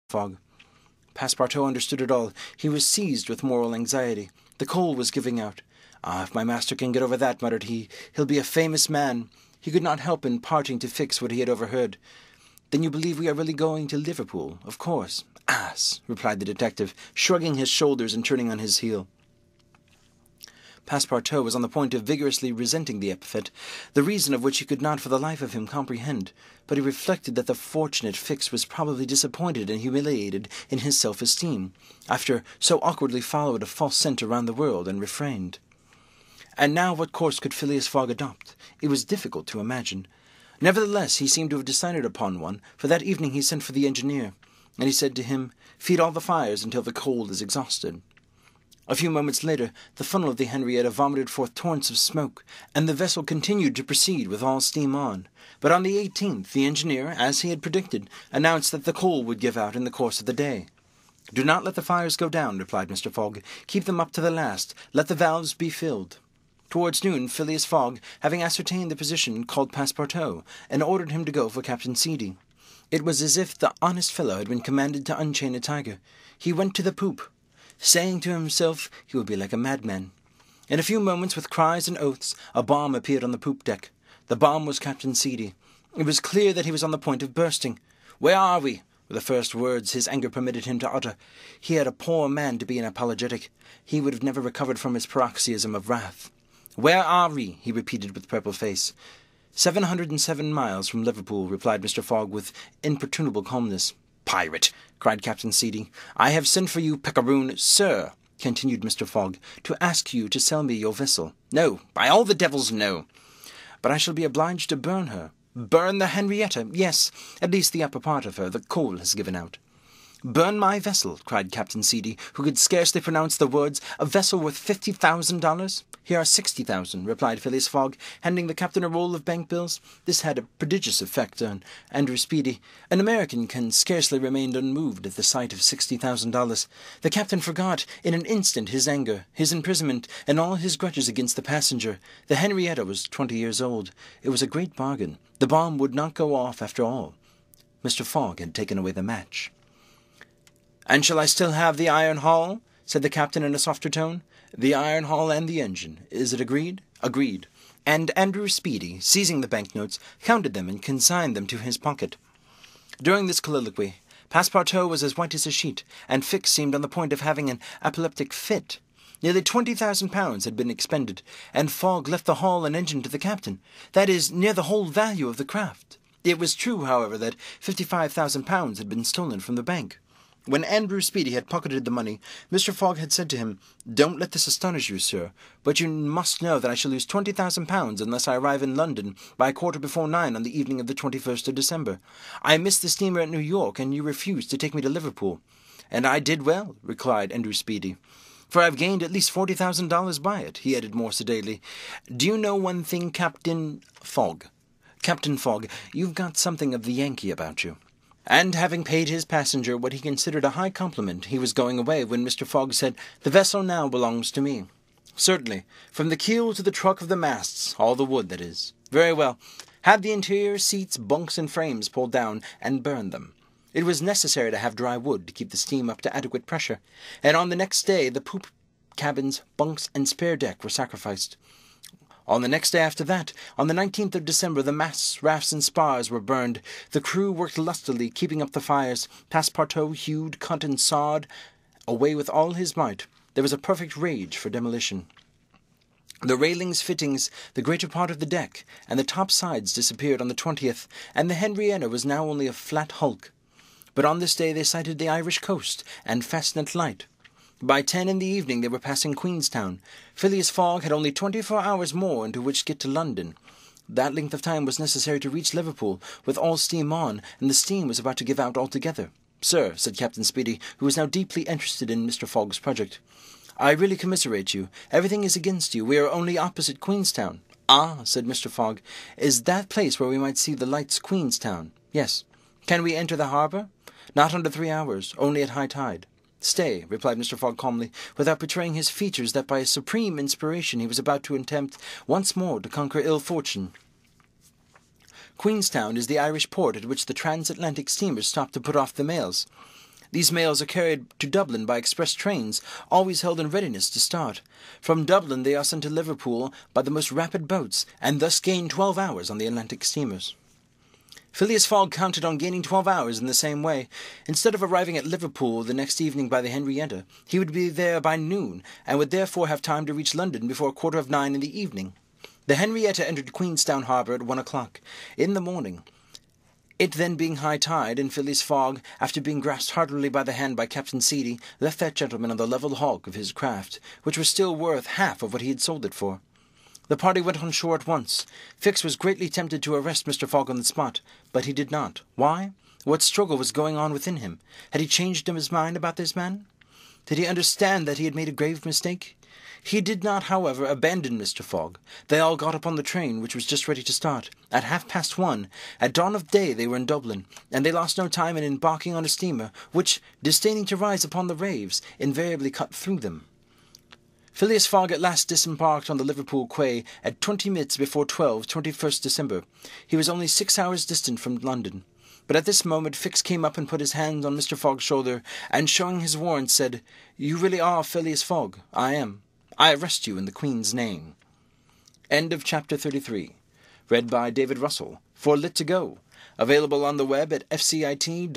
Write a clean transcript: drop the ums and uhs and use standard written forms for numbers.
Fogg. Passepartout understood it all. He was seized with moral anxiety. The coal was giving out. "Ah, if my master can get over that," muttered he, "he'll be a famous man." He could not help imparting to Fix what he had overheard. "Then you believe we are really going to Liverpool?" "Of course." "Ass," replied the detective, shrugging his shoulders and turning on his heel. Passepartout was on the point of vigorously resenting the epithet, the reason of which he could not for the life of him comprehend, but he reflected that the fortunate Fix was probably disappointed and humiliated in his self-esteem, after so awkwardly followed a false scent around the world, and refrained. And now what course could Phileas Fogg adopt? It was difficult to imagine. Nevertheless, he seemed to have decided upon one, for that evening he sent for the engineer, and he said to him, "Feed all the fires until the coal is exhausted." A few moments later, the funnel of the Henrietta vomited forth torrents of smoke, and the vessel continued to proceed with all steam on. But on the 18th, the engineer, as he had predicted, announced that the coal would give out in the course of the day. "Do not let the fires go down," replied Mr. Fogg. "Keep them up to the last. Let the valves be filled." Towards noon, Phileas Fogg, having ascertained the position, called Passepartout, and ordered him to go for Captain Seedy. It was as if the honest fellow had been commanded to unchain a tiger. He went to the poop, saying to himself he would be like a madman. In a few moments, with cries and oaths, a bomb appeared on the poop deck. The bomb was Captain Seedy. It was clear that he was on the point of bursting. "Where are we?" were the first words his anger permitted him to utter. He had a poor man to be an apologetic. He would have never recovered from his paroxysm of wrath. "Where are we?" he repeated with purple face. 707 miles from Liverpool," replied Mr. Fogg with imperturbable calmness. "Pirate!" cried Captain Seedy. "I have sent for you, picaroon." "Sir," continued Mr. Fogg, "to ask you to sell me your vessel." "No, by all the devils, no." "But I shall be obliged to burn her." "Burn the Henrietta?" "Yes, at least the upper part of her. The coal has given out." "Burn my vessel?" cried Captain Seedy, who could scarcely pronounce the words. "A vessel worth $50,000? "Here are 60,000, replied Phileas Fogg, handing the captain a roll of bank bills. This had a prodigious effect on Andrew Speedy. An American can scarcely remain unmoved at the sight of $60,000. The captain forgot in an instant his anger, his imprisonment, and all his grudges against the passenger. The Henrietta was 20 years old. It was a great bargain. The bomb would not go off after all. Mr. Fogg had taken away the match. "And shall I still have the iron hull?" said the captain in a softer tone. "The iron hull and the engine. Is it agreed?" "Agreed." And Andrew Speedy, seizing the banknotes, counted them and consigned them to his pocket. During this colloquy, Passepartout was as white as a sheet, and Fix seemed on the point of having an epileptic fit. Nearly £20,000 had been expended, and Fogg left the hull and engine to the captain. That is, near the whole value of the craft. It was true, however, that £55,000 had been stolen from the bank. When Andrew Speedy had pocketed the money, Mr. Fogg had said to him, "Don't let this astonish you, sir, but you must know that I shall lose £20,000 unless I arrive in London by 9:15 on the evening of the 21st of December. I missed the steamer at New York, and you refused to take me to Liverpool." "And I did well," replied Andrew Speedy, "for I've gained at least $40,000 by it," he added more sedately. "Do you know one thing, Captain Fogg? Captain Fogg, you've got something of the Yankee about you." And having paid his passenger what he considered a high compliment, he was going away when Mr. Fogg said, "The vessel now belongs to me." "Certainly. From the keel to the truck of the masts, all the wood, that is." "Very well. Have the interior seats, bunks, and frames pulled down, and burn them." It was necessary to have dry wood to keep the steam up to adequate pressure, and on the next day the poop, cabins, bunks, and spare deck were sacrificed. On the next day after that, on the 19th of December, the masts, rafts, and spars were burned. The crew worked lustily, keeping up the fires. Passepartout hewed, cut, and sawed away with all his might. There was a perfect rage for demolition. The railings, fittings, the greater part of the deck, and the top sides disappeared on the 20th, and the Henrietta was now only a flat hulk. But on this day they sighted the Irish coast, and Fastnet Light. By 10 in the evening they were passing Queenstown. Phileas Fogg had only 24 hours more into which to get to London. That length of time was necessary to reach Liverpool, with all steam on, and the steam was about to give out altogether. "Sir," said Captain Speedy, who was now deeply interested in Mr. Fogg's project, "I really commiserate you. Everything is against you. We are only opposite Queenstown." "Ah," said Mr. Fogg, "is that place where we might see the lights Queenstown?" "Yes." "Can we enter the harbour?" "Not under 3 hours, only at high tide." "Stay," replied Mr. Fogg calmly, without betraying his features that by a supreme inspiration he was about to attempt once more to conquer ill fortune. "Queenstown is the Irish port at which the transatlantic steamers stop to put off the mails. These mails are carried to Dublin by express trains, always held in readiness to start. From Dublin they are sent to Liverpool by the most rapid boats, and thus gain 12 hours on the Atlantic steamers. Phileas Fogg counted on gaining 12 hours in the same way. Instead of arriving at Liverpool the next evening by the Henrietta, he would be there by noon, and would therefore have time to reach London before 9:15 in the evening. The Henrietta entered Queenstown harbour at 1 o'clock in the morning. It then being high tide, and Phileas Fogg, after being grasped heartily by the hand by Captain Seedy, left that gentleman on the level hulk of his craft, which was still worth half of what he had sold it for. The party went on shore at once. Fix was greatly tempted to arrest Mr. Fogg on the spot, but he did not. Why? What struggle was going on within him? Had he changed his mind about this man? Did he understand that he had made a grave mistake? He did not, however, abandon Mr. Fogg. They all got upon the train, which was just ready to start. At 1:30, at dawn of day, they were in Dublin, and they lost no time in embarking on a steamer, which, disdaining to rise upon the waves, invariably cut through them. Phileas Fogg at last disembarked on the Liverpool quay at 20 minutes before 12, 21st December. He was only 6 hours distant from London. But at this moment Fix came up and put his hand on Mr. Fogg's shoulder, and showing his warrant said, "You really are Phileas Fogg?" "I am. I arrest you in the Queen's name." End of Chapter 33. Read by David Russell for Lit2Go. Available on the web at fcit.usf.edu.